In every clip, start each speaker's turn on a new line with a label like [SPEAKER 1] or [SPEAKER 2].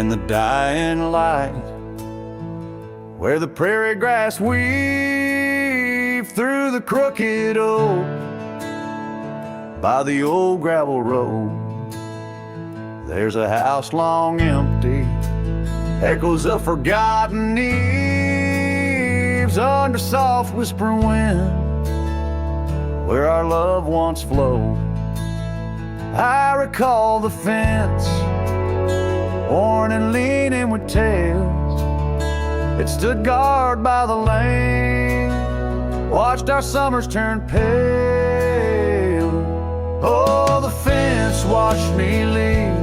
[SPEAKER 1] in the dying light, where the prairie grass weaved through the crooked oak, by the old gravel road. There's a house long empty, echoes of forgotten eves under soft whispering wind, where our love once flowed. I recall the fence, worn and leaning with tails. It stood guard by the lane, watched our summers turn pale. Oh, the fence watched me leave,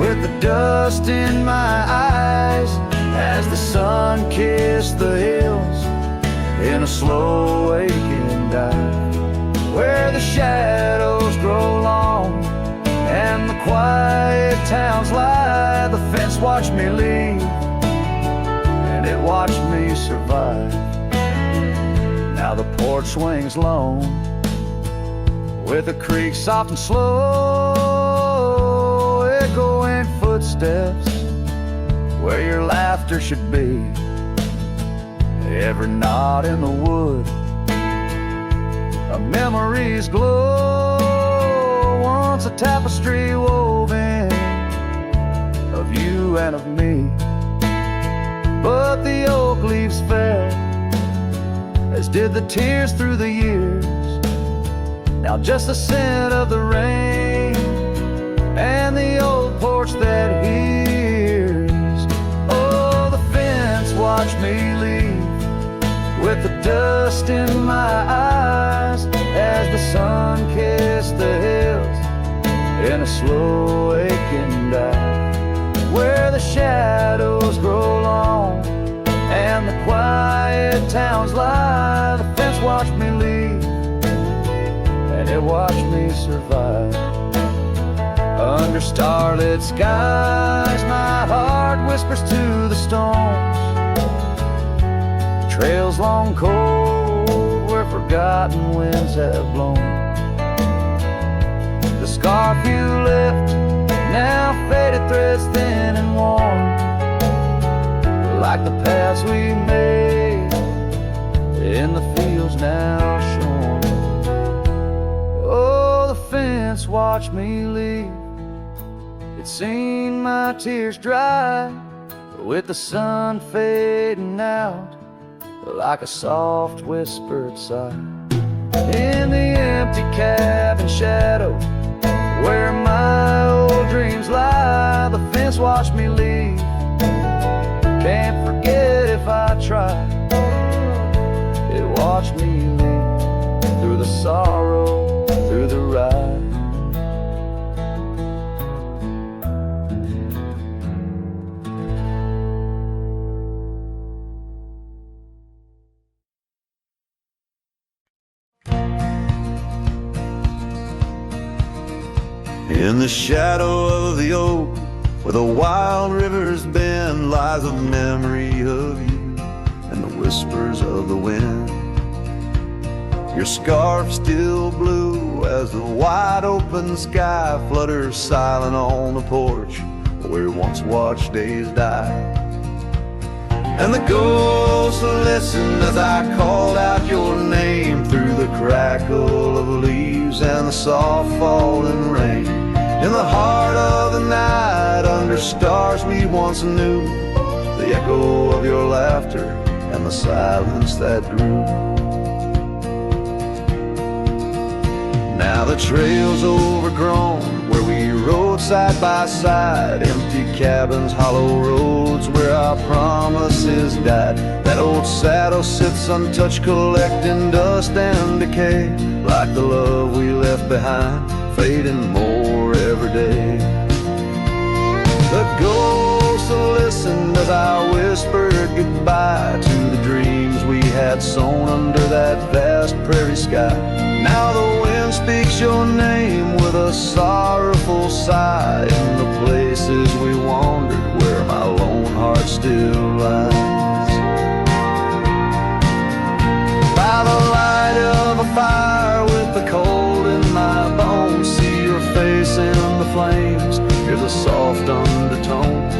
[SPEAKER 1] with the dust in my eyes, as the sun kissed the hills in a slow waking dive, where the shadows grow long and the quiet towns lie. The fence watched me leave, and it watched me survive. Now the porch swings lone, with the creek soft and slow, echoing footsteps where your laughter should be. Every knot in the wood, a memory's glow, once a tapestry woven of you and of me. But the oak leaves fell, as did the tears through the years. Now just the scent of the rain and the old porch that hears. Oh, the fence watched me leave, with the dust in my eyes, as the sun kissed the hills in a slow aching dive, where the shadows grow long and the quiet towns lie. The fence watched me leave, and it watched me survive. Under starlit skies, my heart whispers to the stones, trails long cold where forgotten winds have blown. The scarf you left, now faded threads thin and worn, like the paths we made in the fields now shorn. Oh, the fence watched me leave, it's seen my tears dry, with the sun fading out like a soft whispered sigh. In the empty cabin shadow, where my old dreams lie, the fence watched me leave, can't forget if I try. It watched me leave, through the sorrow, through the ride. In the shadow of the oak, where the wild rivers bend, lies a memory of you and the whispers of the wind. Your scarf still blue as the wide open sky flutters silent on the porch where once watched days die. And the ghosts listened as I called out your name through the crackle of leaves and the soft falling rain. In the heart of the night, under stars we once knew, the echo of your laughter and the silence that grew. Now the trail's overgrown, where we rode side by side, empty cabins, hollow roads, where our promises died. That old saddle sits untouched, collecting dust and decay, like the love we left behind, fading more every day. The ghosts listened as I whispered goodbye to the dreams we had sown under that vast prairie sky. Now the wind speaks your name with a sorrowful sigh, in the places we wandered where my lone heart still lies. By the light of a fire, with the cold in my bones, see your face in the flames, hear the soft undertone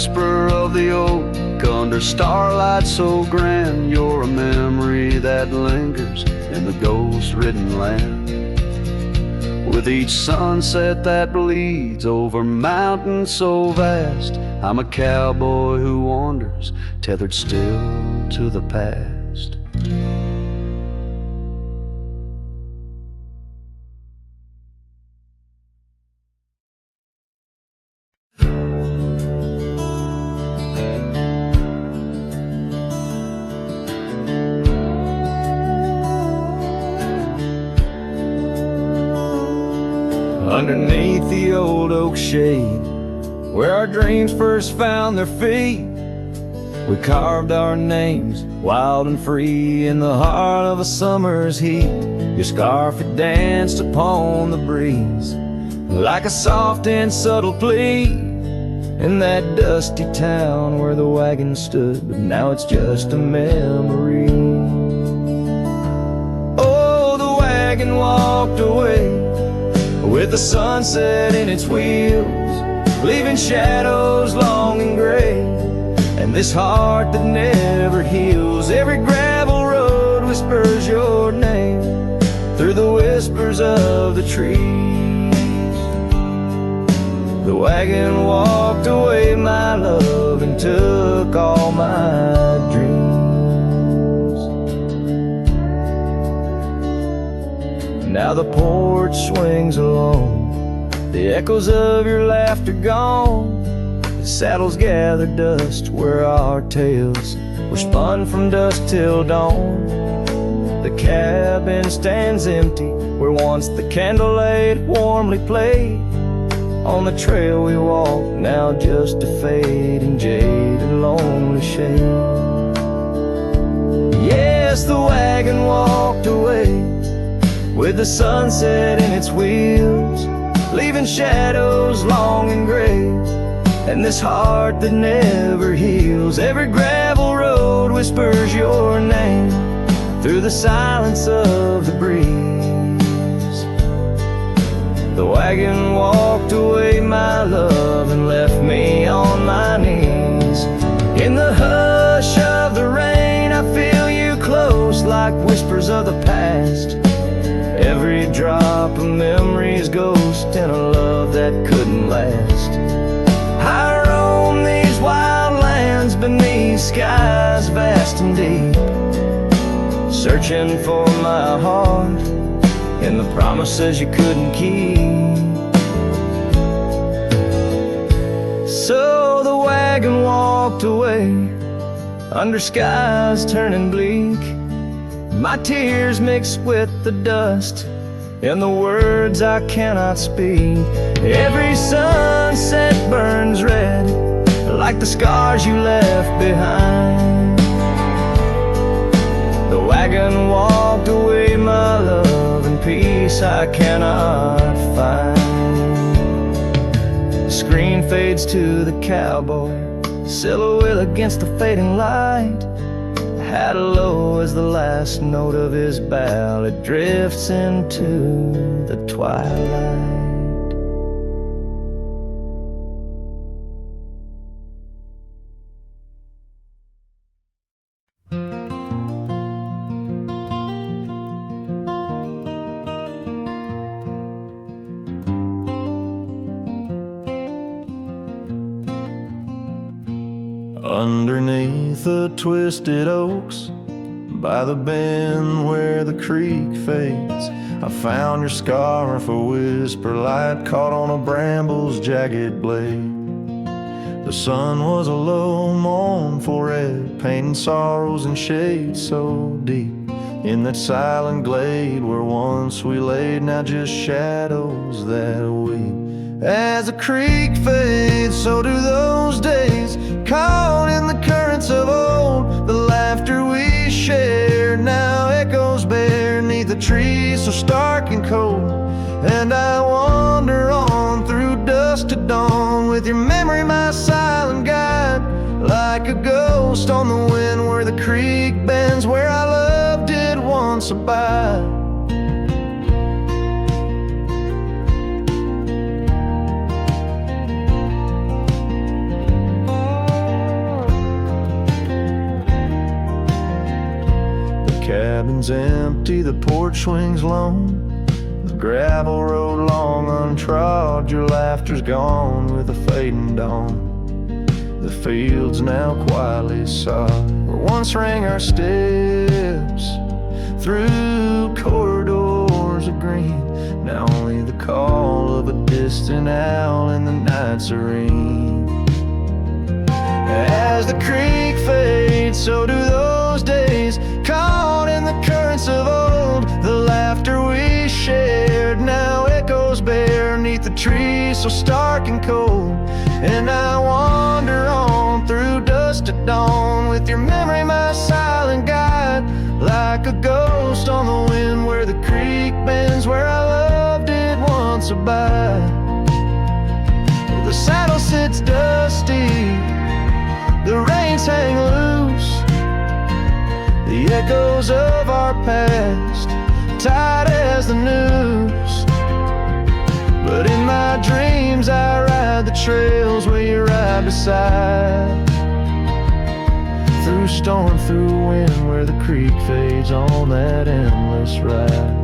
[SPEAKER 1] whisper of the oak under starlight so grand. You're a memory that lingers in the ghost-ridden land. With each sunset that bleeds over mountains so vast, I'm a cowboy who wanders, tethered still to the past.
[SPEAKER 2] Underneath the old oak shade, where our dreams first found their feet, we carved our names, wild and free, in the heart of a summer's heat. Your scarf had danced upon the breeze, like a soft and subtle plea, in that dusty town where the wagon stood, but now it's just a memory. Oh, the wagon walked away with the sunset in its wheels, leaving shadows long and gray, and this heart that never heals. Every gravel road whispers your name through the whispers of the trees. The wagon walked away, my love, and took all my dreams. Now the porch swings alone, the echoes of your laughter gone. The saddles gather dust where our tales were spun from dusk till dawn. The cabin stands empty where once the candlelight warmly played. On the trail we walk, now just a fading jade and lonely shade. Yes, the wagon walked away with the sunset in its wheels, leaving shadows long and gray, and this heart that never heals. Every gravel road whispers your name through the silence of the breeze. The wagon walked away, my love, and left me on my knees. In the hush of the rain, I feel you close like whispers of the past. Every drop of memory's ghost in a love that couldn't last. I roam these wild lands beneath skies vast and deep, searching for my heart in the promises you couldn't keep. So the wagon walked away under skies turning bleak. My tears mixed with the dust and the words I cannot speak. Every sunset burns red like the scars you left behind. The wagon walked away, my love, and peace I cannot find. The screen fades to the cowboy, silhouette against the fading light. Had low as the last note of his ballad drifts into the twilight.
[SPEAKER 1] Underneath the twisted oaks, by the bend where the creek fades, I found your scarf, a whisper light caught on a bramble's jagged blade. The sun was a low mournful red, painting sorrows and shades so deep. In that silent glade where once we laid, now just shadows that weep. As the creek fades, so do those days, caught in the currents of old. The laughter we shared now echoes bare neath the trees so stark and cold. And I wander on through dusk to dawn, with your memory my silent guide, like a ghost on the wind where the creek bends, where our love did once abide. cabin's empty, the porch swings lone, the gravel road long untrod, your laughter's gone with the fading dawn. The fields now quietly sob, where once rang our steps through corridors of green. Now only the call of a distant owl in the night serene. As the creek fades, so do those days, caught in the currents of old. The laughter we shared now echoes bare neath the trees so stark and cold. And I wander on through dusk to dawn, with your memory my silent guide, like a ghost on the wind where the creek bends, where I loved it once abide. The saddle sits dusty, the reins hang loose, the echoes of our past tight as the noose. But in my dreams I ride the trails where you ride beside, through storm, through wind, where the creek fades on that endless ride.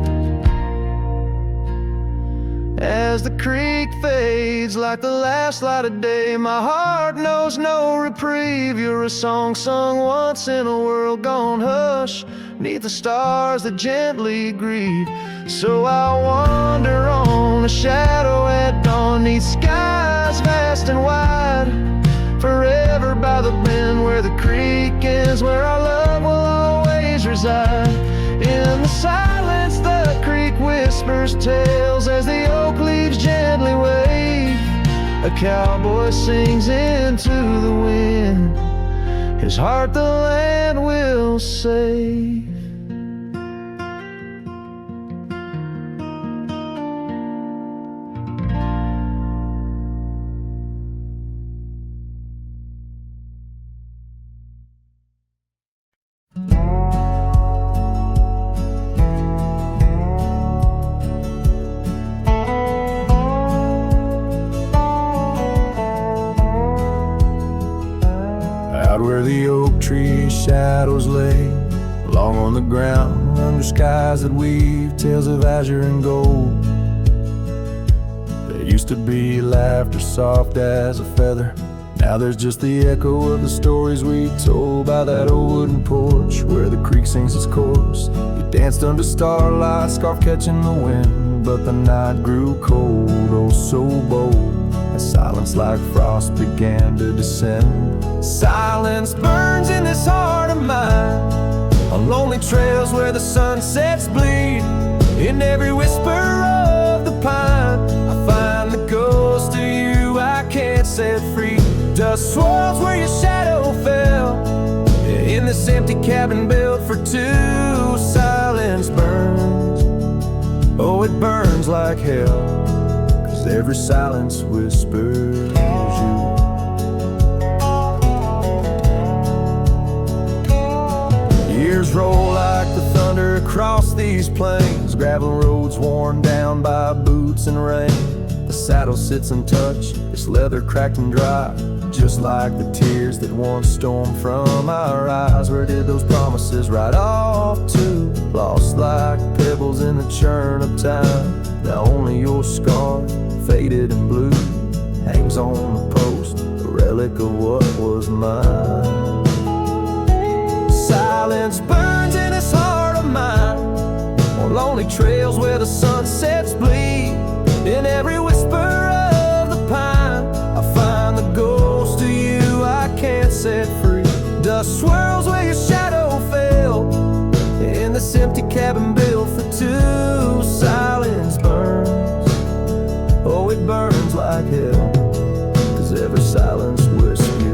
[SPEAKER 1] As the creek fades like the last light of day, my heart knows no reprieve. You're a song sung once in a world gone hush, neath the stars that gently grieve. So I wander on, a shadow at dawn, neath skies vast and wide, forever by the bend where the creek ends, where our love will always reside. In the silence the creek whispers tales as the oak leaves gently wave. A cowboy sings into the wind, his heart the land will save. Where the oak tree shadows lay, long on the ground, under skies that weave tales of azure and gold. There used to be laughter soft as a feather, now there's just the echo of the stories we told by that old wooden porch where the creek sings its chorus. You danced under starlight, scarf catching the wind, but the night grew cold, oh so bold, as silence like frost began to descend. Silence burns in this heart of mine, on lonely trails where the sunsets bleed. In every whisper of the pine, I find the ghost of you I can't set free. Dust swirls where your shadow fell, in this empty cabin built for two. Silence burns, oh it burns like hell, 'cause every silence whispers you. Years roll like the thunder across these plains, gravel roads worn down by boots and rain. The saddle sits untouched, its leather cracked and dry, just like the tears that once stormed from our eyes. Where did those promises ride off to? Lost like pebbles in the churn of time. Now only your scar, faded and blue, hangs on the post, a relic of what was mine. Silence burns in this heart of mine, on lonely trails where the sunsets bleed. In every whisper of the pine, I find the ghost of you I can't set free. Dust swirls where your shadow fell, in this empty cabin built for two. Silence burns, oh it burns like hell, 'cause every silence whispers you.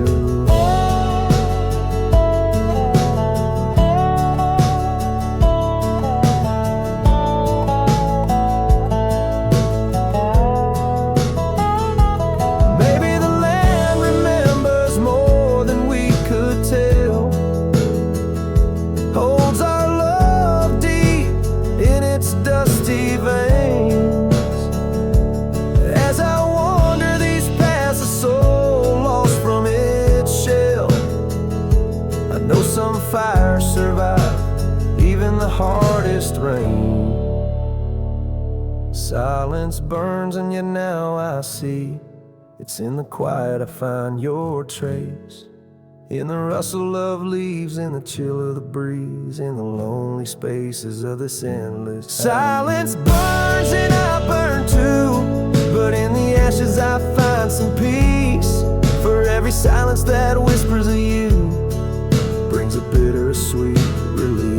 [SPEAKER 2] rain. Silence burns and yet now I see it's in the quiet I find your trace. In the rustle of leaves, in the chill of the breeze, in the lonely spaces of this endless silence burns and I burn too, but in the ashes I find some peace. For every silence that whispers of you brings a bittersweet release.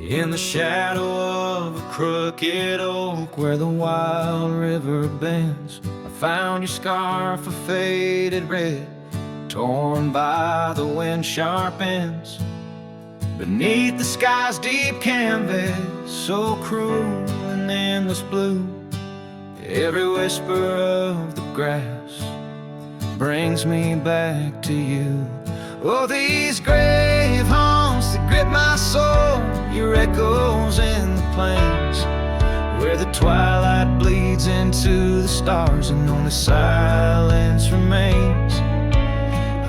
[SPEAKER 2] In the shadow of a crooked oak where the wild river bends, I found your scarf of faded red, torn by the wind sharp ends. Beneath the sky's deep canvas, so cruel and endless blue, every whisper of the grass brings me back to you. Oh, these grave haunts that grip my soul, your echoes in the plains, where the twilight bleeds into the stars and only silence remains.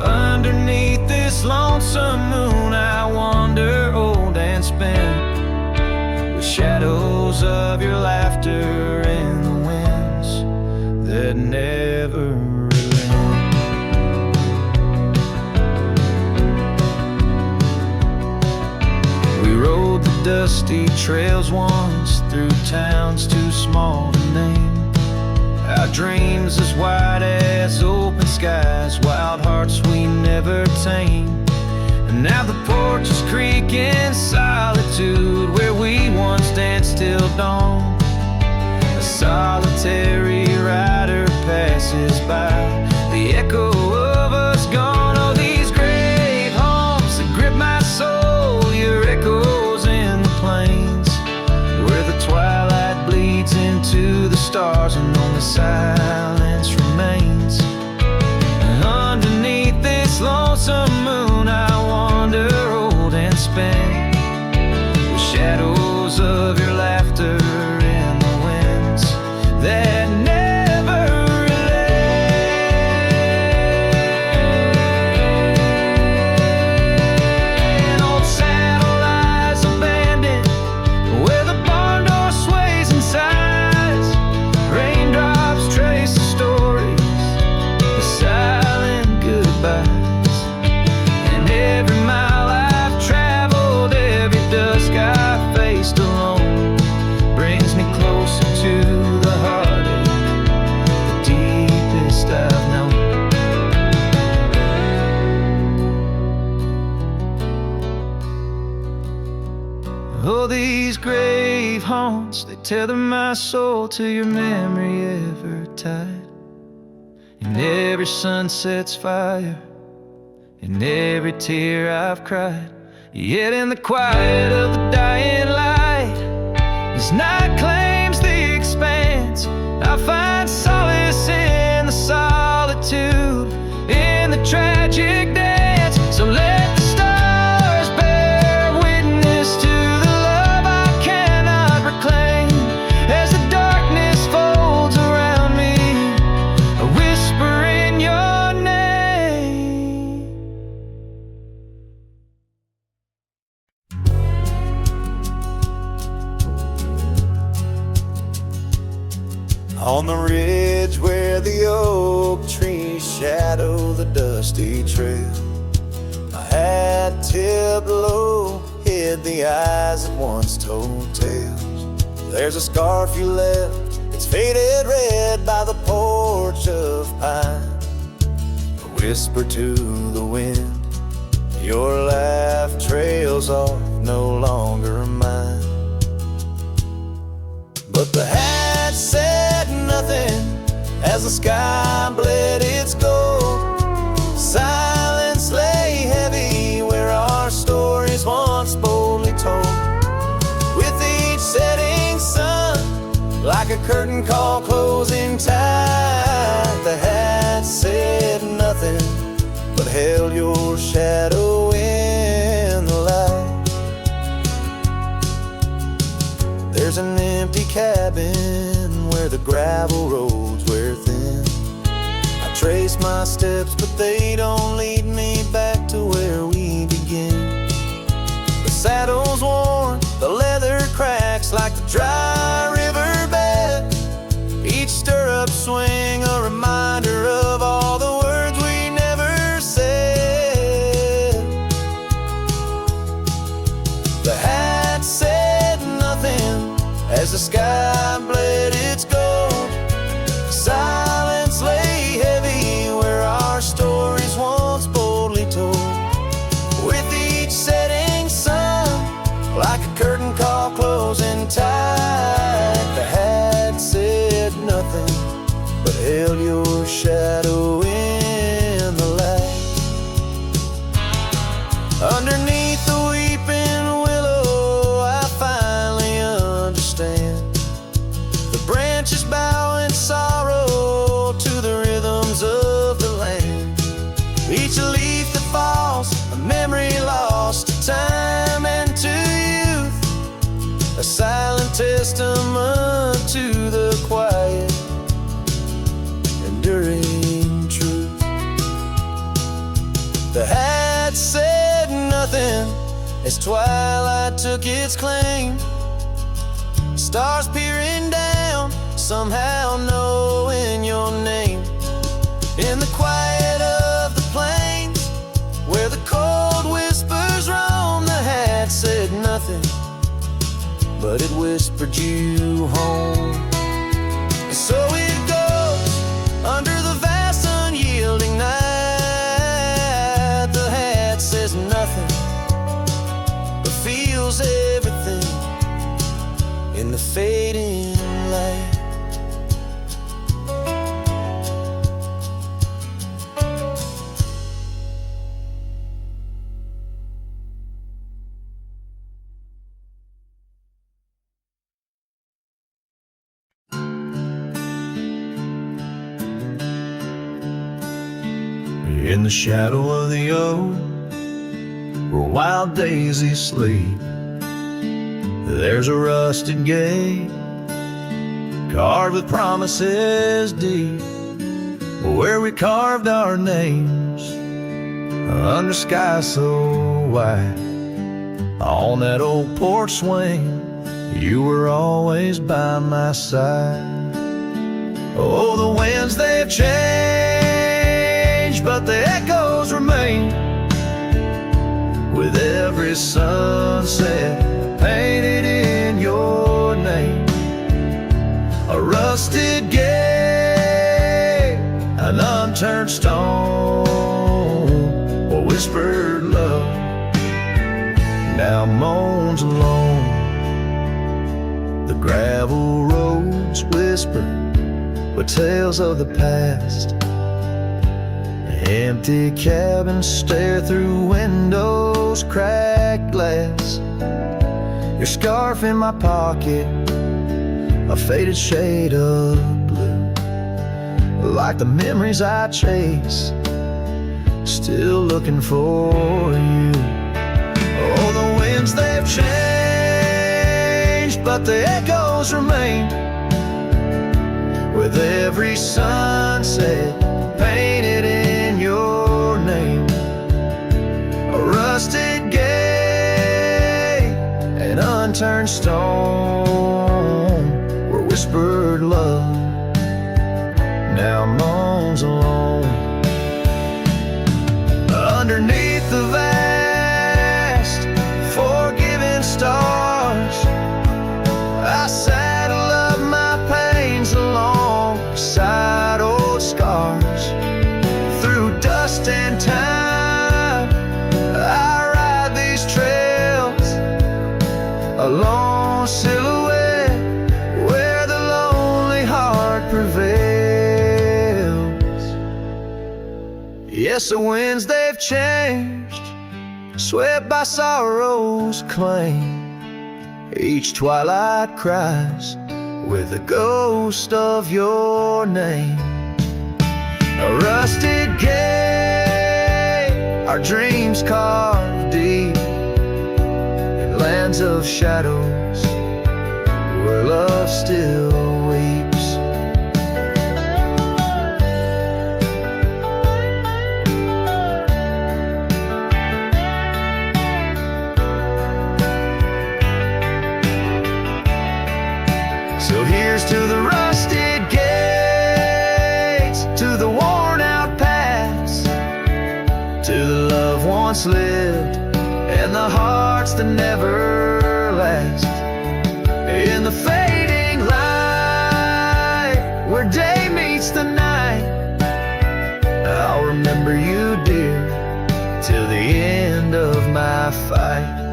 [SPEAKER 2] Underneath this lonesome moon I wander old and spent, with shadows of your laughter in the winds that never dusty trails once through towns too small to name. Our dreams as wide as open skies, wild hearts we never tame. And now the porches creak in solitude, where we once danced till dawn. A solitary rider passes by, the echo of us gone. Oh, these grave haunts that grip my soul, your echo plains, where the twilight bleeds into the stars and only silence remains. And underneath this lonesome moon I wander old and spent, with shadows of your laughter in the winds that never relent. Old saddle lies abandoned where the barn door sways and sighs, raindrops trace the stories, the silent goodbyes. And every mile I've traveled, every dusk I've faced alone, brings me closer to the heartache, the deepest I've known. Oh, these grave haunts, they tether my soul to your memory ever tied. And every sunset's fire, and every tear I've cried. Yet in the quiet of the dying light, as night claims the expanse, I find solace in the solitude, in the tragic dance. So let the stars bear witness to the love I cannot reclaim, as the darkness folds around me, a whisper in your name.
[SPEAKER 1] On the ridge where the oak trees shadow the dusty trail, my hat tipped low hid the eyes that once told tales. There's a scarf you left, it's faded red by the porch of pine. A whisper to the wind, your laugh trails off, no longer mine. But the hat said nothing as the sky bled its gold. Silence lay heavy where our stories once boldly told. With each setting sun, like a curtain call closing tight, the hat said nothing, but but held your shadow in the light. There's an empty cabin where the gravel roads wear thin. I trace my steps, but they don't lead me back to where we begin. The saddle's worn, the leather cracks like the dry riverbed. Each stirrup swing a reminder of all the words we never said. The hat said nothing as the sky bled its gold. Silence lay heavy where our stories once boldly told. With each setting sun, like a curtain call closing tight, the hat said nothing, but held your shadow in the light. Underneath the weeping willow, I finally understand. The branches bow in sorrow to the rhythms of the land. Each leaf that falls, a memory lost to time and to youth, a silent testament to the quiet, enduring truth. The hat said nothing as twilight took its claim. Stars peering down, somehow knowing your name. In the quiet of the plains, where the cold whispers roam, the hat said nothing, but it whispered you home. And so it goes under the vast unyielding night. The hat says nothing, but feels everything in the fading light.
[SPEAKER 2] In the shadow of the oak, where wild daisies sleep, there's a rusted gate carved with promises deep, where we carved our names under sky so white. On that old porch swing, you were always by my side. Oh, the winds, they've changed, but the echoes remain. With every sunset painted in your name, a rusted gate, an unturned stone, a whispered love now moans alone. The gravel roads whisper with tales of the past. Empty cabins stare through windows, cracked glass. Your scarf in my pocket, a faded shade of blue, like the memories I chase, still looking for you. Oh, the winds, they've changed, but the echoes remain. With every sunset painted in your name, a rusted gate, an unturned stone, where whispered love now moans alone. Underneath the vast, forgiving stars, I saddle up my pains alongside old scars. Through dust and time, I ride these trails, a lone silhouette where the lonely heart prevails. Yes, the winds, they've changed, swept by sorrow's claim. Each twilight cries with the ghost of your name. A rusted gate, our dreams carved deep in lands of shadows where love still weeps. So here's to the rusted gates, to the worn out paths, to the love once lived and the hearts that never last. In the fading light where day meets the night, I'll remember you, dear, till the end of my fight.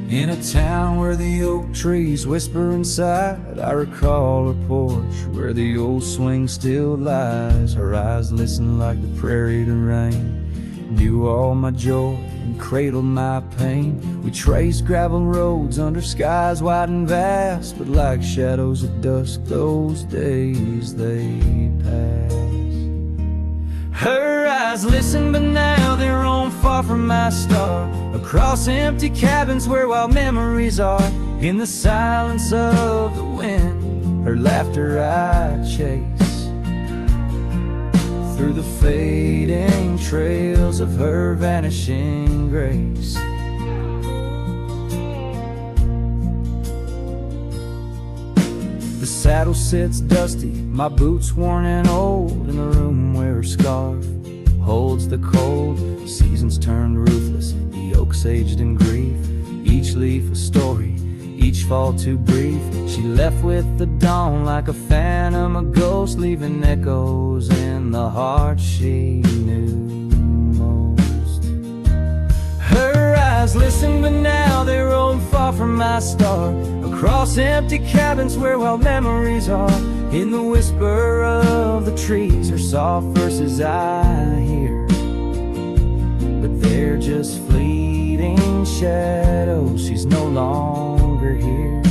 [SPEAKER 3] In a town where the oak trees whisper inside, I recall her porch where the old swing still lies. Her eyes listen like the prairie to rain, knew all my joy and cradled my pain. We traced gravel roads under skies wide and vast, but like shadows at dusk those days they pass. Her eyes listen, but now they're on far from my star, across empty cabins where wild memories are. In the silence of the wind, her laughter I chase, through the fading trails of her vanishing grace. The saddle sits dusty, my boots worn and old, in the room where her scarf holds the cold. Seasons turned ruthless, the oaks aged in grief, each leaf a story, each fall too brief. She left with the dawn like a phantom, a ghost, leaving echoes in the heart she knew most. Her eyes listen, but now they roam far from my star, across empty cabins where wild memories are. In the whisper of the trees, her soft verses I hear, but they're just fleeting shadows. She's no longer here.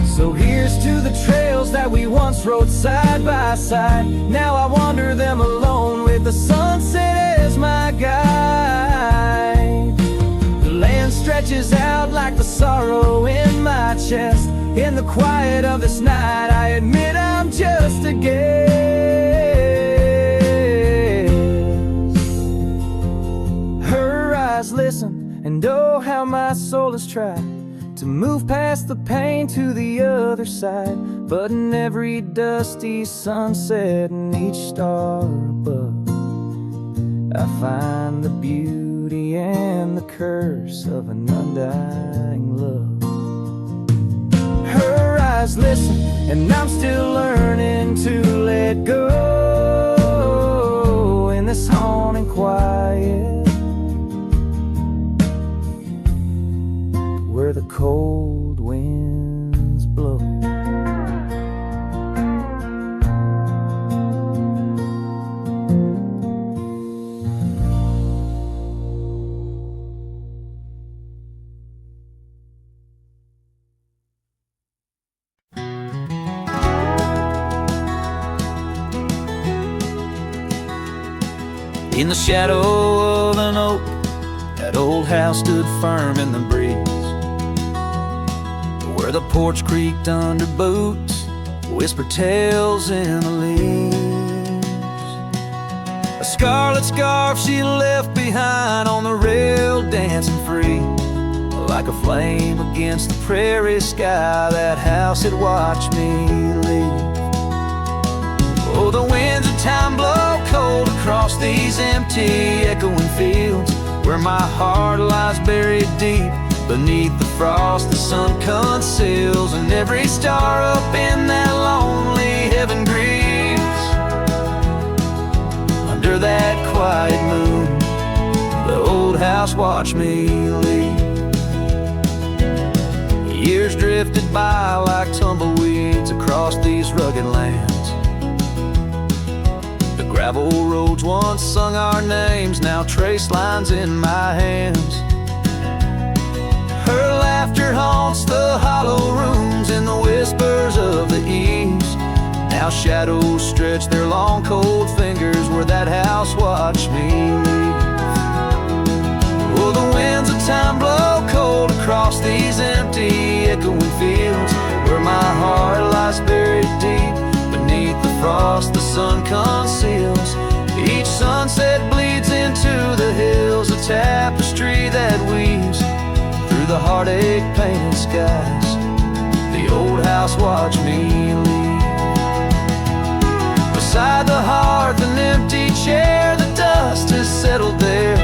[SPEAKER 3] So here's to the trails that we once rode side by side. Now I wander them alone with the sunset as my guide. The land stretches out like the sorrow in my chest. In the quiet of this night, I admit I'm just a guest. Her eyes listen, and oh how my soul has tried to move past the pain to the other side. But in every dusty sunset and each star above, I find the beauty and the curse of an undying love. Her eyes listen, and I'm still learning to let go in this haunting quiet, where the cold winds blow. In the shadow of an oak, that old house stood firm in the breeze, where the porch creaked under boots, whispered tales in the leaves. A scarlet scarf she left behind on the rail, dancing free, like a flame against the prairie sky. That house had watched me leave. Oh, the winds of time blow cold across these empty, echoing fields, where my heart lies buried deep beneath the frost the sun conceals. And every star up in that lonely heaven grieves under that quiet moon. The old house watched me leave.
[SPEAKER 2] Years drifted by like tumbleweeds across these rugged lands. The gravel roads once sung our names, now trace lines in my hands. Her laughter haunts the hollow rooms in the whispers of the eaves. Now shadows stretch their long cold fingers where that house watched me leave. Oh, the winds of time blow cold across these empty echoing fields, where my heart lies buried deep beneath the frost the sun conceals. Each sunset bleeds into the hills, a tapestry that weaves through the heartache painted skies. The old house watched me leave. Beside the hearth, an empty chair, the dust has settled there.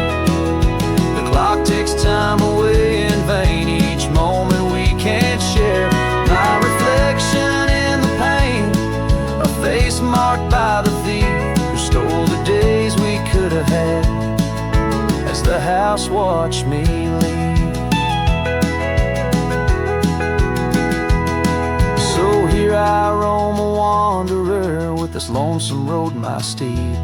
[SPEAKER 2] The clock takes time away in vain, each moment we can't share. My reflection in the pain, a face marked by the thief who stole the days we could have had, as the house watched me leave. So here I roam, a wanderer, with this lonesome road my steed.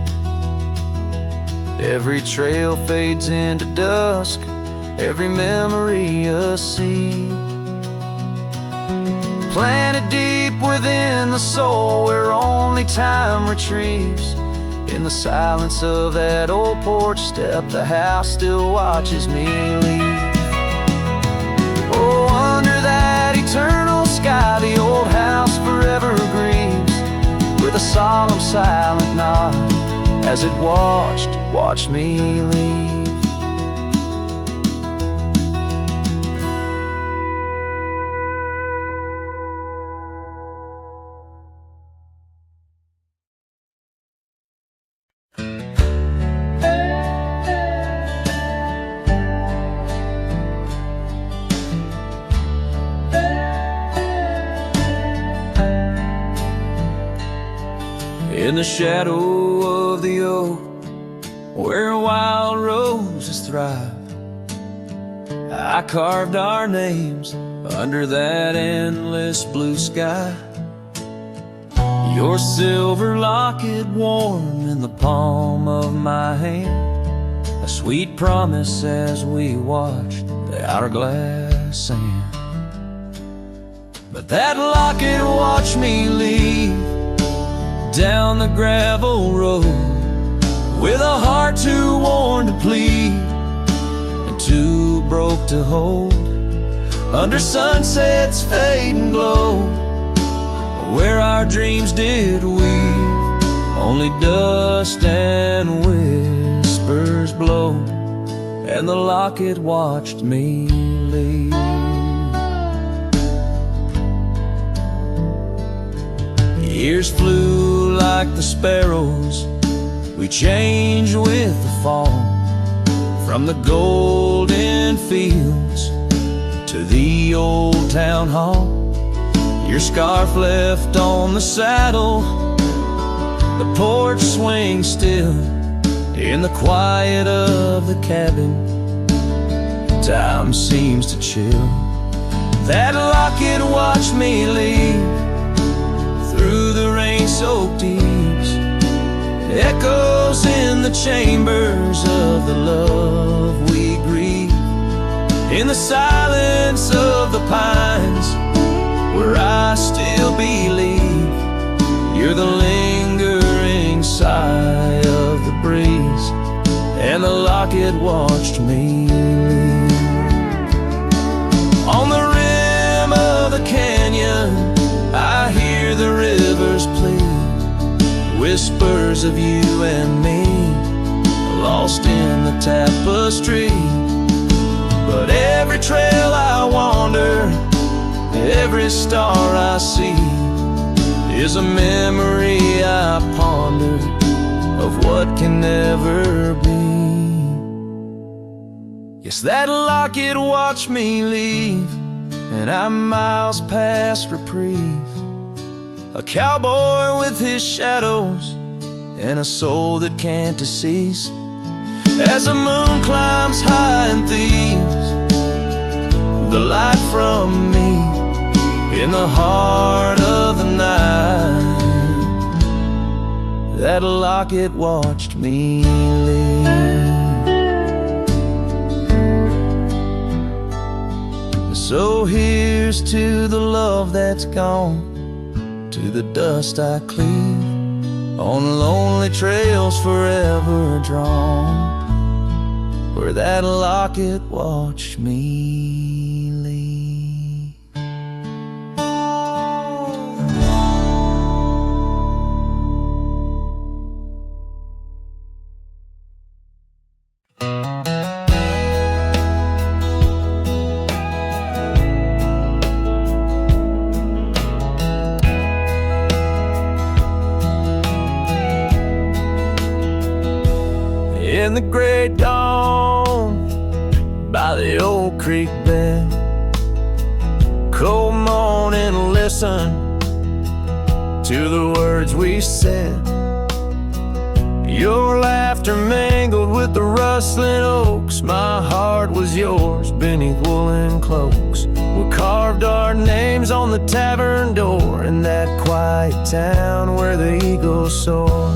[SPEAKER 2] Every trail fades into dusk, every memory a seed, planted deep within the soul where only time retrieves. In the silence of that old porch step, the house still watches me leave. Oh, under that eternal sky, the old house forever grieves, with a solemn silent nod as it watched me leave. In the shadow of the oak, where wild roses thrive, I carved our names under that endless blue sky. Your silver locket warm in the palm of my hand, a sweet promise as we watched the hourglass sand. But that locket watched me leave down the gravel road, with a heart too worn to plead and too broke to hold, under sunset's fading glow, where our dreams did weave, only dust and whispers blow, and the locket watched me leave. Years flew like the sparrows, we changed with the fall, from the golden fields to the old town hall. Your scarf left on the saddle, the porch swings still in the quiet of the cabin. Time seems to chill. That locket watched me leave through the rain-soaked eaves, echoes in the chambers of the love we grieve, in the silence of the pines, where I still believe you're the lingering sigh of the breeze, and the locket watched me leave. On the rim of the canyon, I hear the rivers plead, whispers of you and me, lost in the tapestry. But every trail I wander, every star I see, is a memory I ponder of what can never be. Yes, that locket watched me leave, and I'm miles past reprieve, a cowboy with his shadows and a soul that can't decease. As the moon climbs high and thieves the light from me, In the heart of the night, that locket watched me leave. So here's to the love that's gone, to the dust I cleave, on lonely trails forever drawn, where that locket watched me leave. In the great dawn, by the old creek bed, cold morning, listen to the words we said. Your laughter mingled with the rustling oaks. My heart was yours beneath woolen cloaks. We carved our names on the tavern door in that quiet town where the eagles soar.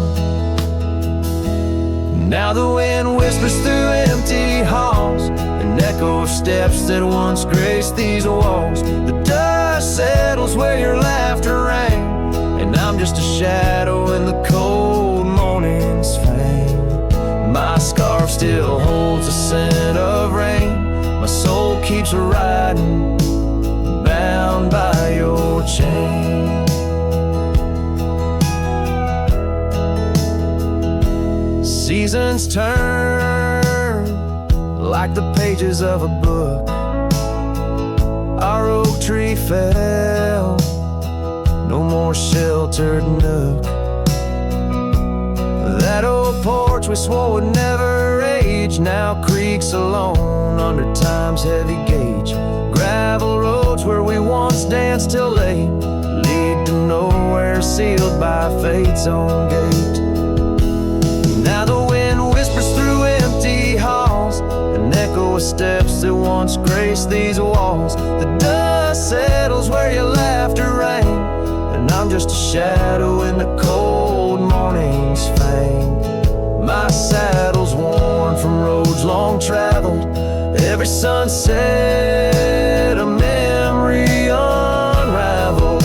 [SPEAKER 2] Now the wind whispers through empty halls, an echo of steps that once graced these walls. The dust settles where your laughter rang, and I'm just a shadow in the cold morning's fame. My scarf still holds the scent of rain. My soul keeps riding, bound by your chain. Seasons turn like the pages of a book. Our oak tree fell, no more sheltered nook. That old porch we swore would never age now creaks alone under time's heavy gauge. Gravel roads where we once danced till late lead to nowhere, sealed by fate's own gate. Now the wind whispers through empty halls, an echo of steps that once graced these walls. The dust settles where your laughter rang, and I'm just a shadow in the cold morning's fame. My saddle's worn from roads long traveled, every sunset a memory unraveled.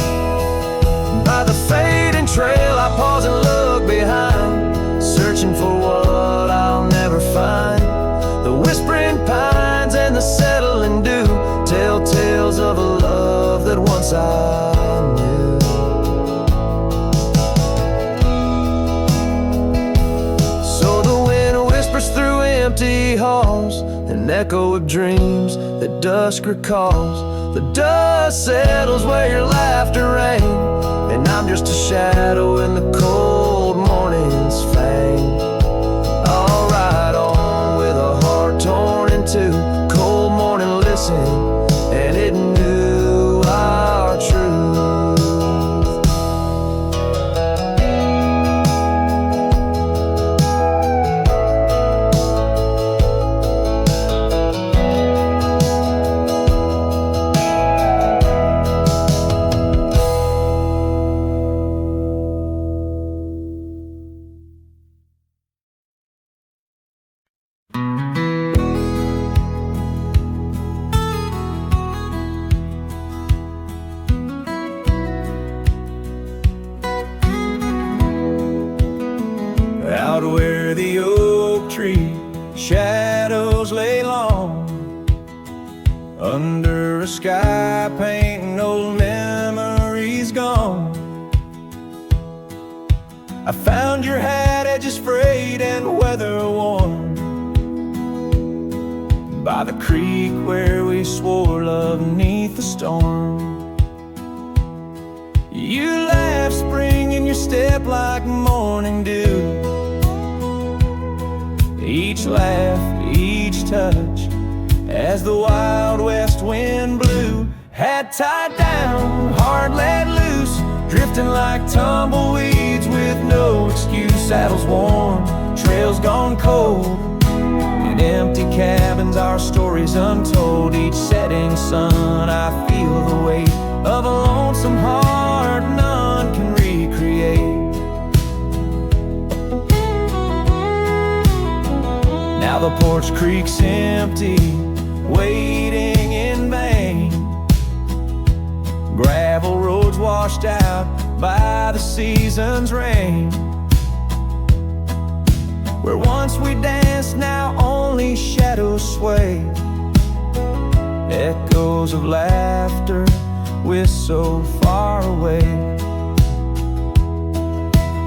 [SPEAKER 2] By the fading trail I pause and look behind, searching for what I'll never find. The whispering pines and the settling dew tell tales of a love that once I knew. So the wind whispers through empty halls, an echo of dreams that dusk recalls. The dust settles where your laughter rang, and I'm just a shadow in the cold morning's fame. I'll ride on with a heart torn in two. Cold morning listened, and it knew our truth. Out where the oak tree shadows lay long, under a sky painting old memories gone. I found your hat edges frayed and weather worn, by the creek where we swore love neath the storm. You laughed spring in your step like morning dew. Each laugh, each touch, as the wild west wind blew. Hat tied down, heart let loose, drifting like tumbleweeds with no excuse. Saddles worn, trails gone cold, in empty cabins our stories untold. Each setting sun I feel the weight of a
[SPEAKER 3] some heart none can recreate. Now the porch creak's empty, waiting in vain. Gravel roads washed out by the season's rain. Where once we danced, now only shadows sway. Echoes of laughter we're so far away.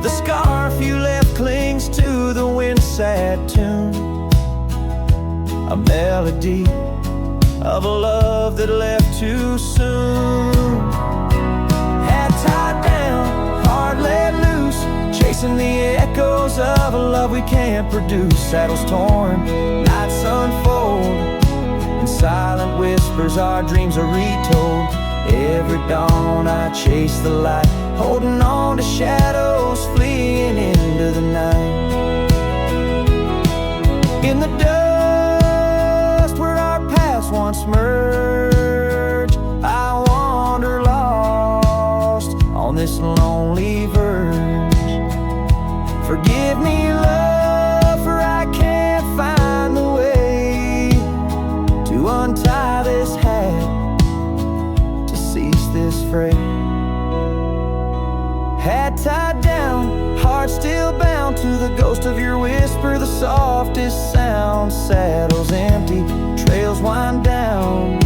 [SPEAKER 3] The scarf you left clings to the wind-sad tune, a melody of a love that left too soon. Hat tied down, heart let loose, chasing the echoes of a love we can't produce. Saddles torn, nights unfold, in silent whispers our dreams are retold. Every dawn I chase the light, holding on to shadows fleeing into the night. In the dust where our paths once merged, I wander lost on this lonely verge. Forgive me, love, for I can't find the way to untie this hat, to cease this fray. Hat tied down, heart still bound to the ghost of your whisper, the softest sound. Saddles empty, trails wind down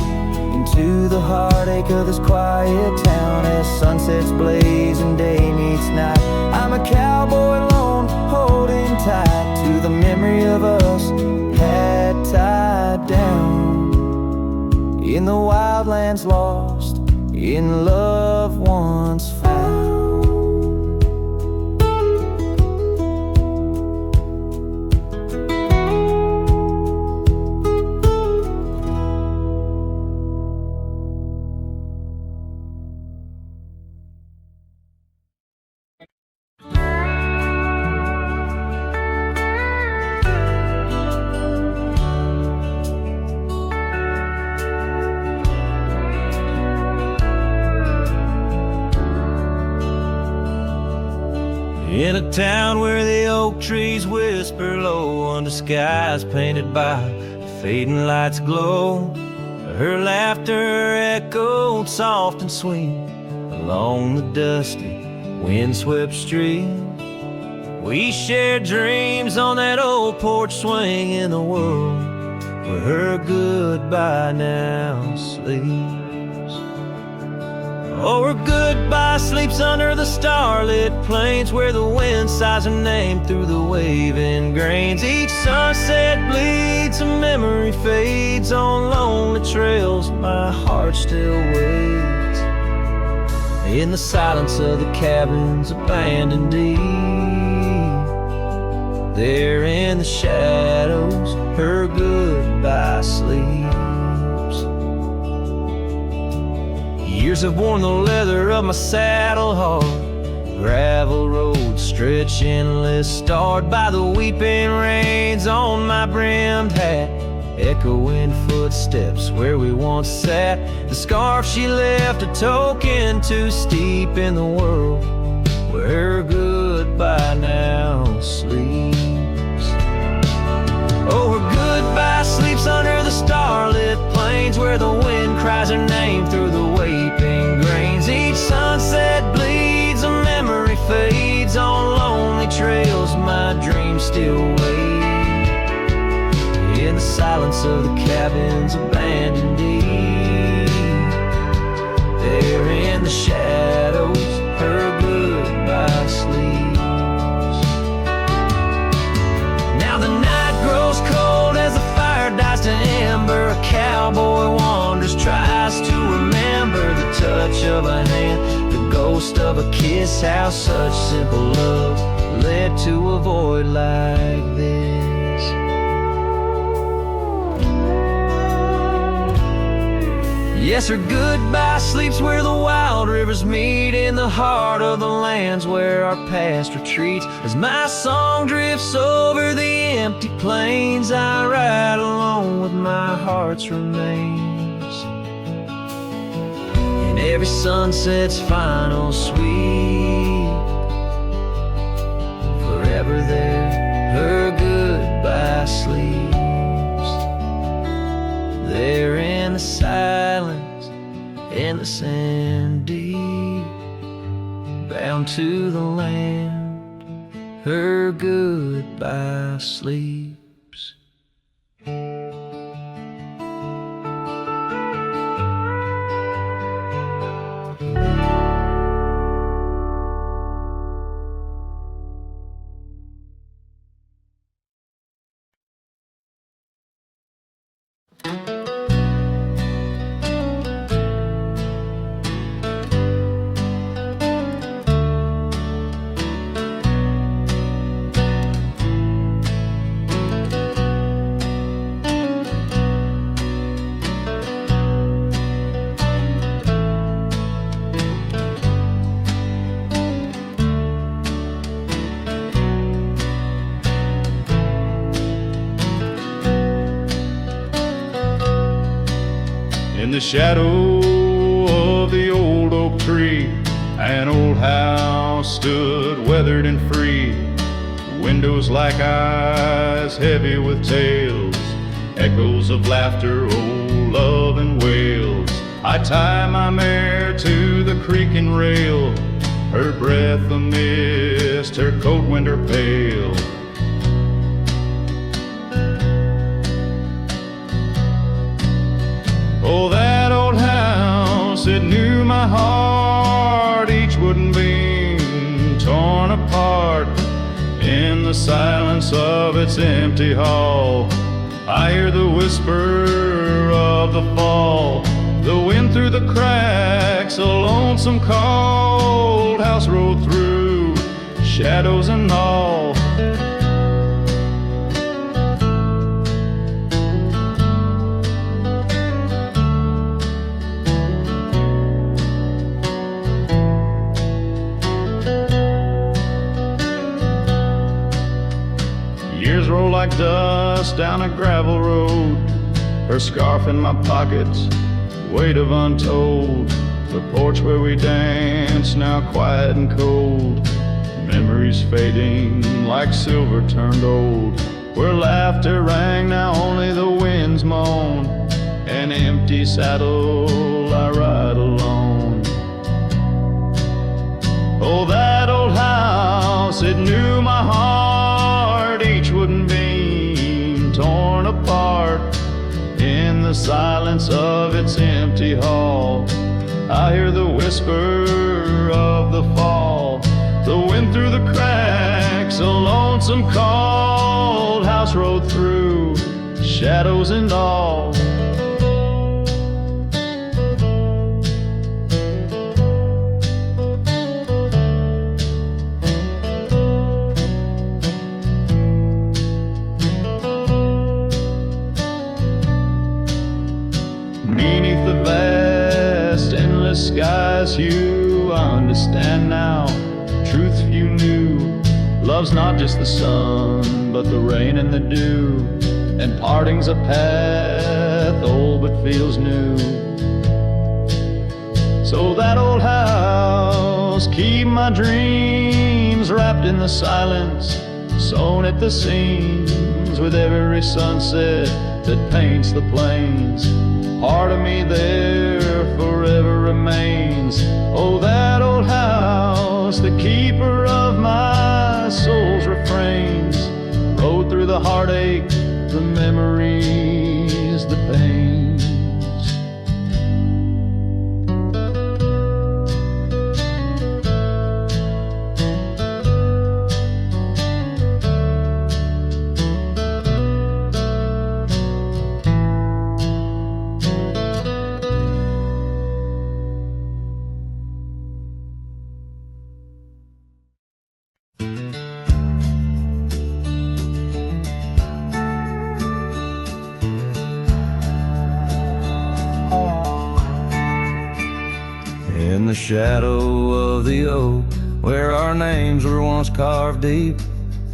[SPEAKER 3] into the heartache of this quiet town. As sunsets blaze and day meets night, I'm a cowboy alone, holding tight to the memory of us. Hat tied down in the wildlands, lost in love once found.
[SPEAKER 2] In a town where the oak trees whisper low under skies painted by fading lights glow, her laughter echoed soft and sweet along the dusty windswept street. We shared dreams on that old porch swing in the world where her goodbye now sleeps. Oh, her goodbye sleeps under the starlit plains where the wind sighs her name through the waving grains. Each sunset bleeds, a memory fades on lonely trails. My heart still waits in the silence of the cabins abandoned deep. There in the shadows, her goodbye sleeps. Years have worn the leather of my saddle hard, gravel roads stretch endless, starred by the weeping rains on my brimmed hat. Echoing footsteps where we once sat, the scarf she left a token too steep in the world where her goodbye now sleeps. Oh, her goodbye sleeps under the starlit plains where the wind cries her name through the weeping grains. Each sunset bleeds, a memory fades on lonely trails. My dreams still wait in the silence of the cabins abandoned deep. There in the shadows, her goodbye sleeps. Now the night grows cold as the fire dies to ember. A cowboy wanders, tries to remember the touch of a hand, the ghost of a kiss, how such simple love led to a void like this. Yes, her goodbye sleeps where the wild rivers meet, in the heart of the lands where our past retreats. As my song drifts over the empty plains, I ride alone with my heart's remains. And every sunset's final sweep. Forever there, her goodbye sleeps. There in the silence, in the sand deep, bound to the land, her goodbye sleeps.
[SPEAKER 4] In the shadow of the old oak tree, an old house stood weathered and free. Windows like eyes heavy with tales, echoes of laughter, old love and wails. I tie my mare to the creaking rail, her breath a mist, her coat winter pale. Oh, that old house, it knew my heart, each wooden beam torn apart. In the silence of its empty hall, I hear the whisper of the fall. The wind through the cracks, a lonesome cold house rolled through, shadows and all. Years roll like dust down a gravel road, her scarf in my pockets, weight of untold. The porch where we danced, now quiet and cold. Memories fading like silver turned old. Where laughter rang, now only the winds moan. An empty saddle, I ride alone. Oh, that old house, it knew my heart, each wooden beam torn apart. In the silence of its empty hall, I hear the whisper of the fall. The wind through the cracks, a lonesome cold house rode through, shadows and all. Beneath the vast, endless sky's hue, I understand now, truth few knew. Love's not just the sun, but the rain and the dew. And parting's a path, old but feels new. So that old house, keep my dreams wrapped in the silence, sewn at the seams with every sunset that paints the plains. Part of me there forever remains. Oh, that old house, the keeper of my soul's refrains. Rode through the heartache, the memories, the pains.
[SPEAKER 2] In the shadow of the oak, where our names were once carved deep,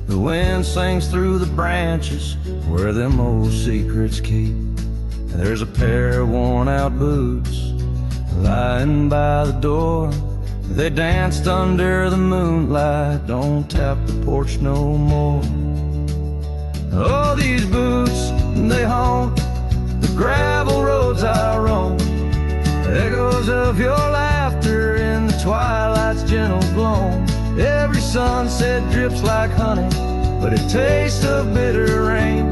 [SPEAKER 2] the wind sings through the branches, where them old secrets keep. And there's a pair of worn out boots Lying by the door, they danced under the moonlight. Don't tap the porch no more. Oh, these boots, they haunt the gravel roads I roam. Echoes of your laughter in the twilight's gentle gloam. Every sunset drips like honey, but it tastes of bitter rain.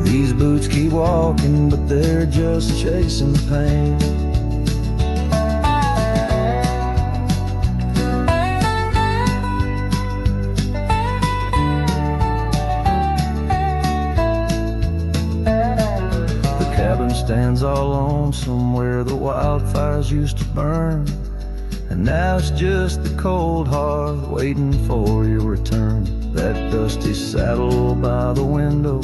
[SPEAKER 2] These boots keep walking, but they're just chasing the pain. The cabin stands all lonesome where the wildfires used to burn, and now it's just the cold hearth waiting for your return. That dusty saddle by the window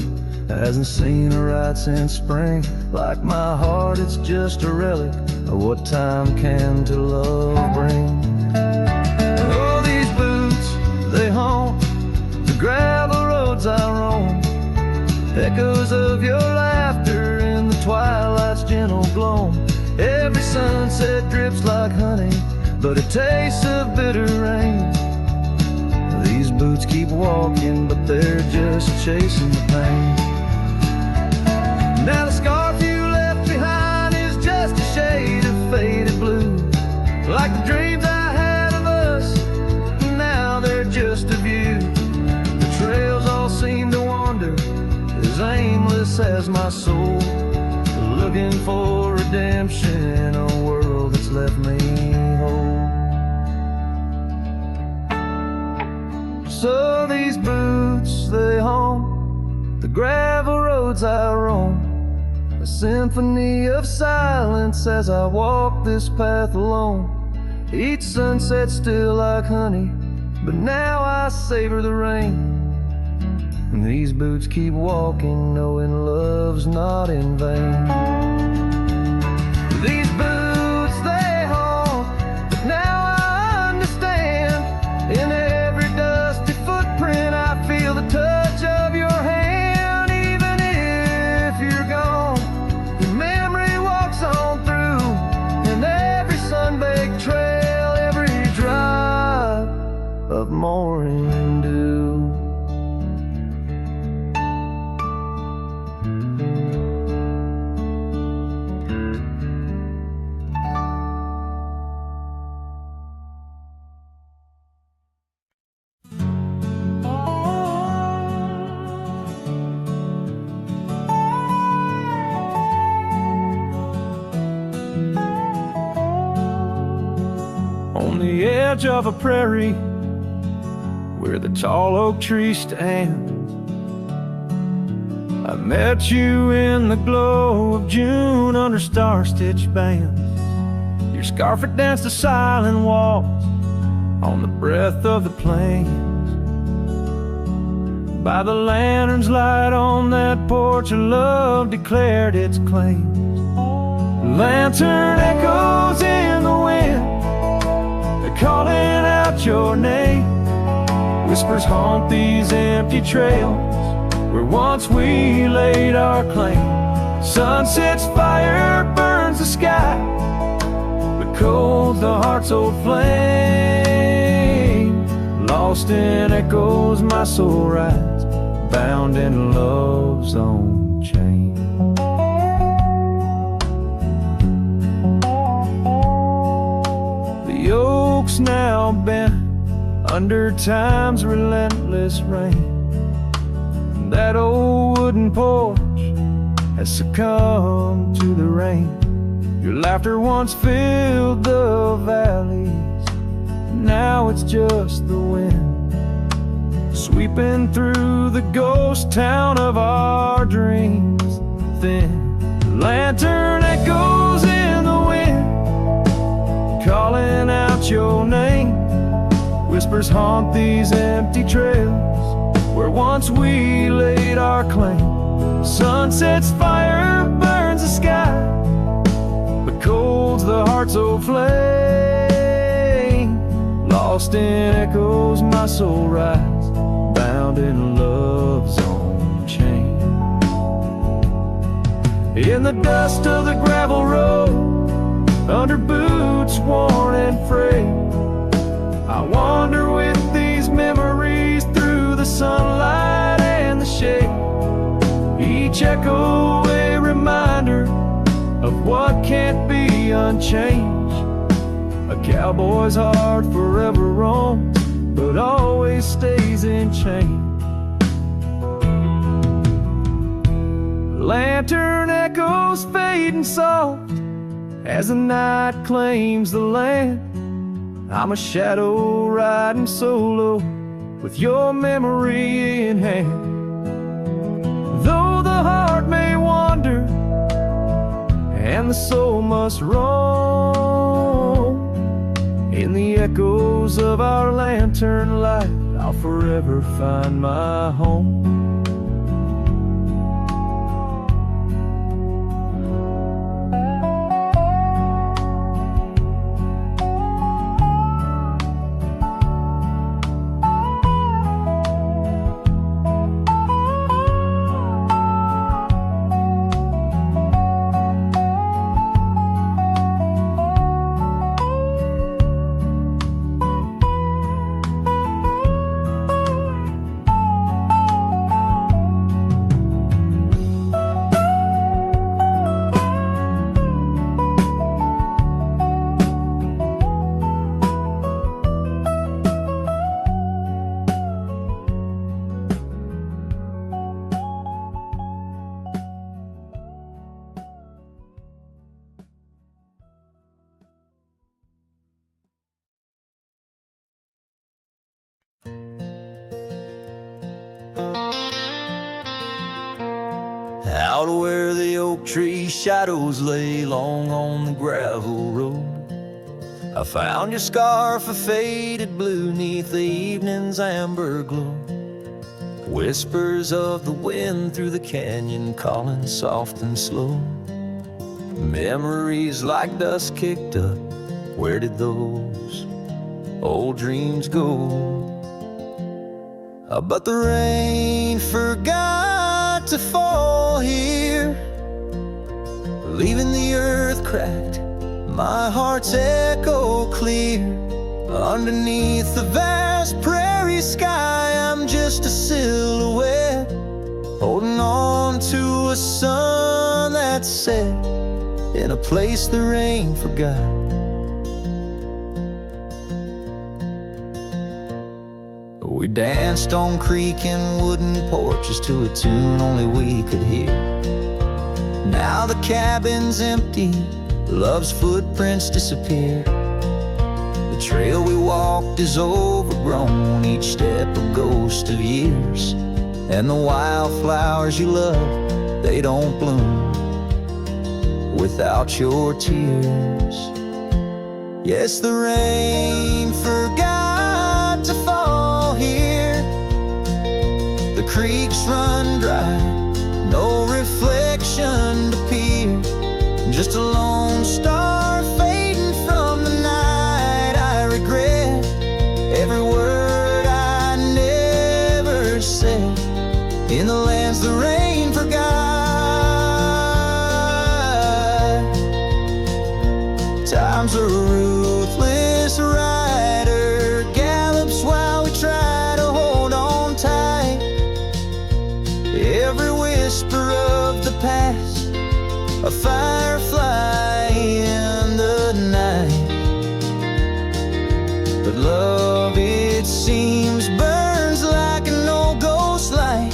[SPEAKER 2] hasn't seen a ride since spring. Like my heart, it's just a relic of what time can to love bring. Oh, these boots, they haunt the gravel roads I roam. Echoes of your laughter in the twilight's gentle gloam. Every sunset drips like honey, but it tastes of bitter rain. These boots keep walking, but they're just chasing the pain. Now the scarf you left behind is just a shade of faded blue. Like the dreams I had of us, now they're just a view. The trails all seem to wander, as aimless as my soul, looking for redemption in a world that's left me whole. So these boots, they haunt the gravel roads I roam. A symphony of silence as I walk this path alone. Each sunset still like honey, but now I savor the rain. And these boots keep walking, knowing love's not in vain. These boots, they haunt, but now I understand. In every dusty footprint I feel the touch of your hand. Even if you're gone, your memory walks on through. And every sun-baked trail, every drop of morning dew.
[SPEAKER 3] On the edge of a prairie where the tall oak tree stands, I met you in the glow of June under star-stitched bands. Your scarf had danced a silent waltz on the breath of the plains. By the lantern's light on that porch, a love declared its claims. The lantern echoes in the wind, calling out your name. Whispers haunt these empty trails where once we laid our claim. Sunset's fire burns the sky, but cold's the heart's old flame. Lost in echoes my soul rides, bound in love's own chain. The oak's now bent under time's relentless rain. That old wooden porch has succumbed to the rain. Your laughter once filled the valleys, now it's just the wind sweeping through the ghost town of our dreams. Thin lantern echoes in the wind, calling out your name. Whispers haunt these empty trails where once we laid our claim. Sunset's fire burns the sky, but cold's the heart's old flame. Lost in echoes my soul rides, bound in love's own chain. In the dust of the gravel road, under boots worn and frayed. I wander with these memories through the sunlight and the shade. Each echo a reminder of what can't be unchanged. A cowboy's heart forever roams, but always stays in chains. Lantern echoes fading soft as the night claims the land. I'm a shadow riding solo with your memory in hand. Though the heart may wander and the soul must roam, in the echoes of our lantern light I'll forever find my home.
[SPEAKER 2] Out where the oak tree shadows lay long on the gravel road, I found your scarf of faded blue neath the evening's amber glow. Whispers of the wind through the canyon calling soft and slow. Memories like dust kicked up, where did those old dreams go? But the rain forgot to fall here, leaving the earth cracked, my heart's echo clear. Underneath the vast prairie sky, I'm just a silhouette, holding on to a sun that set in a place the rain forgot. We danced on creaking wooden porches to a tune only we could hear. Now the cabin's empty, love's footprints disappear. The trail we walked is overgrown, each step a ghost of years. And the wildflowers you love, they don't bloom without your tears. Yes, the rain forgot to fall here. The creeks run dry, no reflection to peer. Just a lone star fading from the night. I regret every word I never said in the lands the rain forgot. Time's a ruthless rider, gallops while we try to hold on tight. Every whisper of the past, a firefly in the night. But love, it seems, burns like an old ghost light,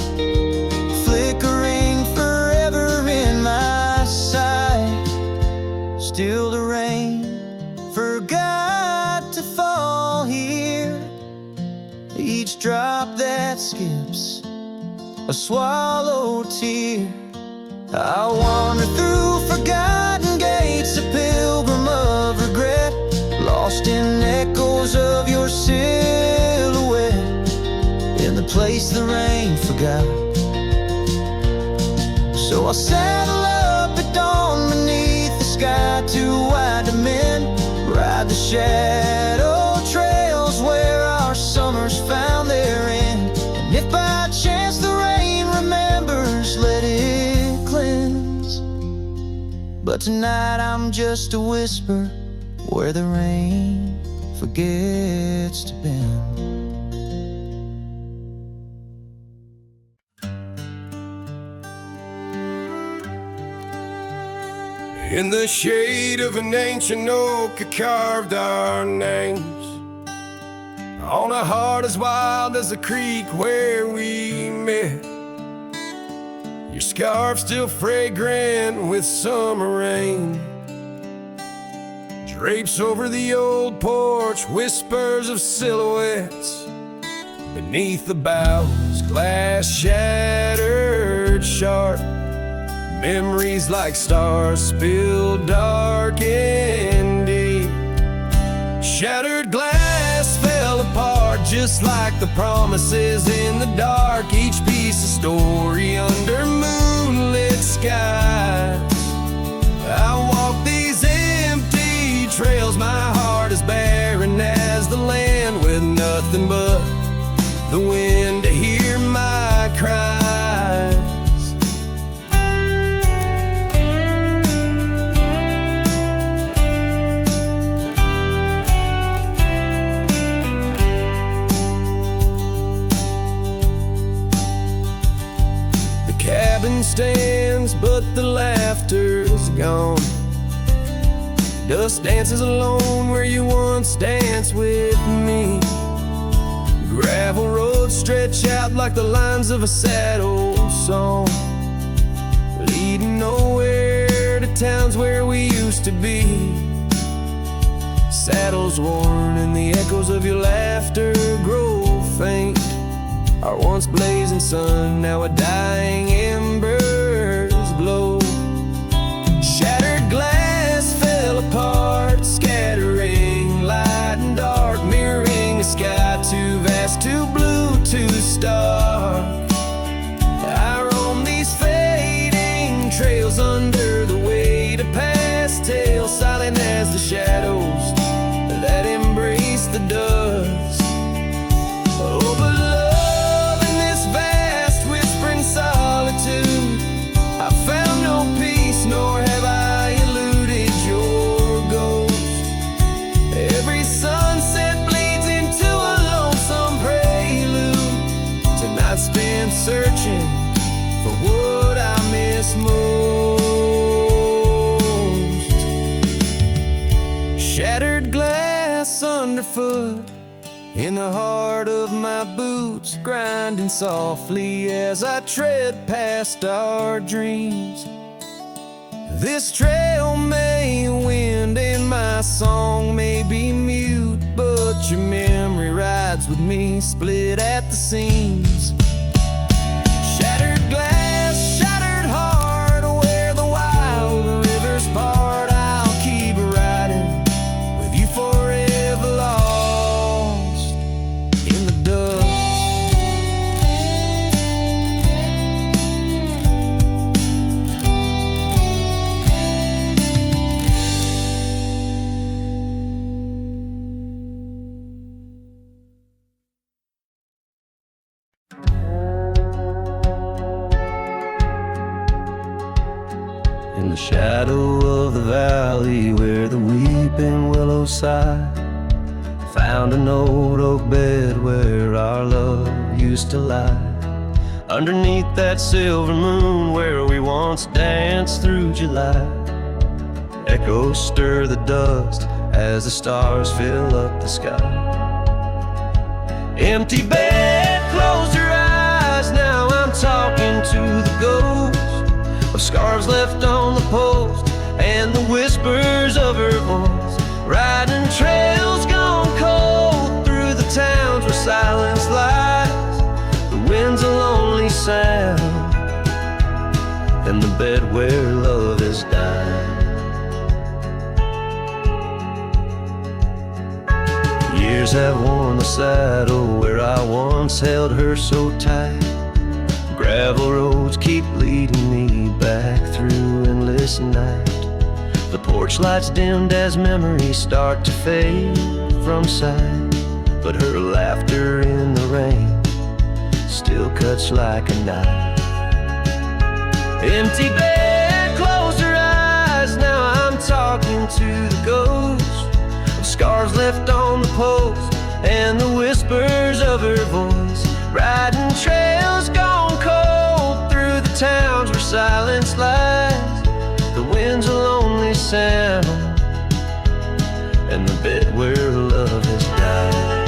[SPEAKER 2] flickering forever in my sight. Still the rain forgot to fall here. Each drop that skips a swallowed tear. I wander through forgotten gates, a pilgrim of regret, lost in echoes of your silhouette, in the place the rain forgot. So I saddle up at dawn beneath the sky, too wide to mend, ride the shadow trails where our summers found their end. And if by chance the rain remembers, let it cleanse. but tonight I'm just a whisper where the rain forgets to bend.
[SPEAKER 5] In the shade of an ancient oak, I carved our names on a heart as wild as the creek where we met. Your scarf still fragrant with summer rain drapes over the old porch, whispers of silhouettes beneath the boughs, glass shattered sharp. Memories like stars spilled dark and deep. Shattered glass fell apart just like the promises in the dark. Each piece a story under moonlit skies. I walk these empty trails, my heart is barren as the land, with nothing but the wind to hear my cries. Cabin stands, but the laughter's gone. Dust dances alone where you once danced with me. Gravel roads stretch out like the lines of a sad old song, leading nowhere to towns where we used to be. Saddles worn and the echoes of your laughter grow faint. Our once blazing sun, now a dying embers glow. Shattered glass fell apart, scattering light and dark, mirroring a sky too vast, too blue, too stark. I roam these fading trails under the weight of past tales, silent as the shadows that embrace the dust. Oh, but I found no peace, nor have I eluded your ghost. Every sunset bleeds into a lonesome prelude to nights spent searching for what I miss most. Shattered glass underfoot, in the heart of my boots, grinding softly as I tread past our dreams. This trail may wind and my song may be mute, but your memory rides with me, split at the seams. Shattered glass, shattered heart, where the wild rivers part, I'll keep riding with you forever lost in the dust. In the shadow of the valley where the weeping willows sigh, found an old oak bed where our love used to lie. Underneath that silver moon where we once danced through July, echoes stir the dust as the stars fill up the sky. Empty bed, closed her eyes, now I'm talking to the ghost of scarves left on the post and the whispers of her voice. Riding trails gone cold through the towns where silence lies. The wind's a lonely sound and the bed where love has died. Years have worn the saddle where I once held her so tight. Gravel roads keep leading me back through endless night. The porch lights dimmed as memories start to fade from sight, but her laughter in the rain still cuts like a knife. Empty bed, closed her eyes, now
[SPEAKER 2] to the ghost of scars left on the post and the whispers of her voice, riding trails gone cold through the towns where silence lies. The wind's a lonely sound, and the bed where love has died.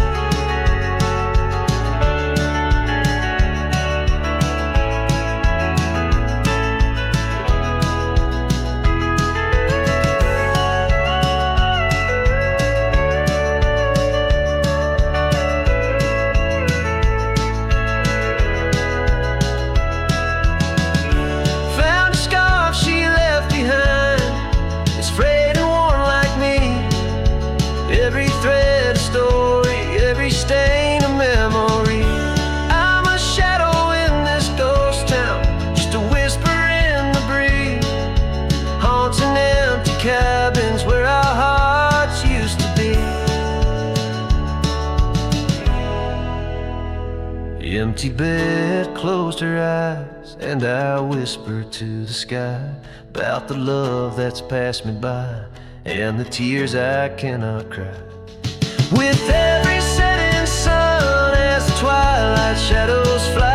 [SPEAKER 2] Cabins where our hearts used to be. The empty bed closed her eyes, and I whispered to the sky about the love that's passed me by and the tears I cannot cry. With every setting sun as the twilight shadows fly,